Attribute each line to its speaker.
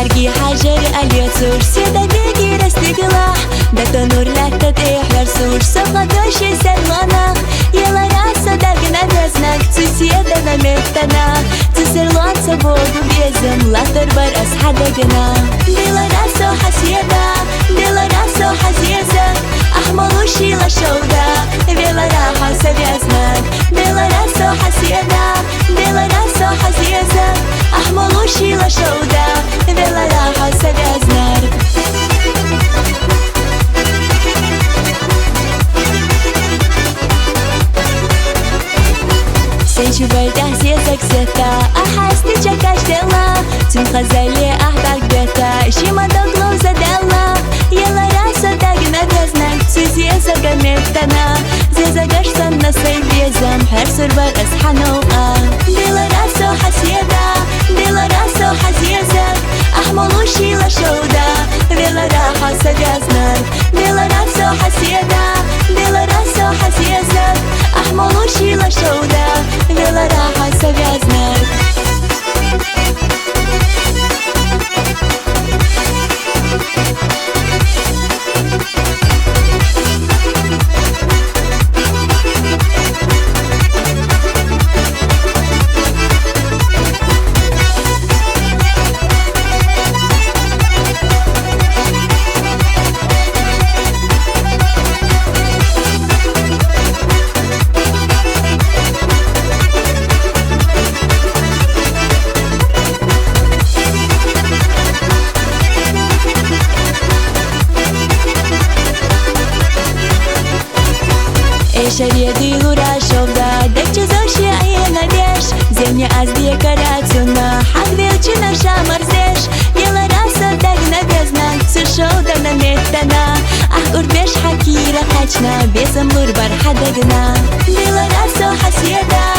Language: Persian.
Speaker 1: برگی حجر الیاتور سیدا دیگی رستگلا دتا نور لحتت ایحلر سور سفقداشی سلمانا یلا راسا درگنا بزنک تو سیدا نمیتنا تو سرلان سبودو بیزم لطر بر از حدگنا دیلا راسا حسیدا دیلا راسا حسیزا احملوشی لشودا ویلا راحا سبیزنک دیلا راسا حسیدا دیلا راسا حسیزا احملوشی لشودا ویلا راحا سبیزنک سنشو برده سيزك ستا أحسني جاكاش دلا تنخزالي أحبك بيتا شيما دوغلو زدلا يلا راسا داقنا بيزنك تسيزا قميتنا زيزا قرصن نصي بيزم حرسر بر أسحنوقا ديلا راسو حسيدا ديلا راسو حسيزا أحملوشي لشودا ديلا راحا سبيزنك ديلا راسو حسيدا ديلا راسو حسيزا أحملوشي لشودا ديلا راحا سبيزنك شرية ديلورا شوفدا دك جزوشي عينا ديش زيني أزدي كراتونا حق ديلچنا شامرزيش يلا راسا داقنا بيزنك سشودا نميتنا أحقر بيش حكيرا قاچنا بيزم لور بر حدقنا ديلا راسو حسيدا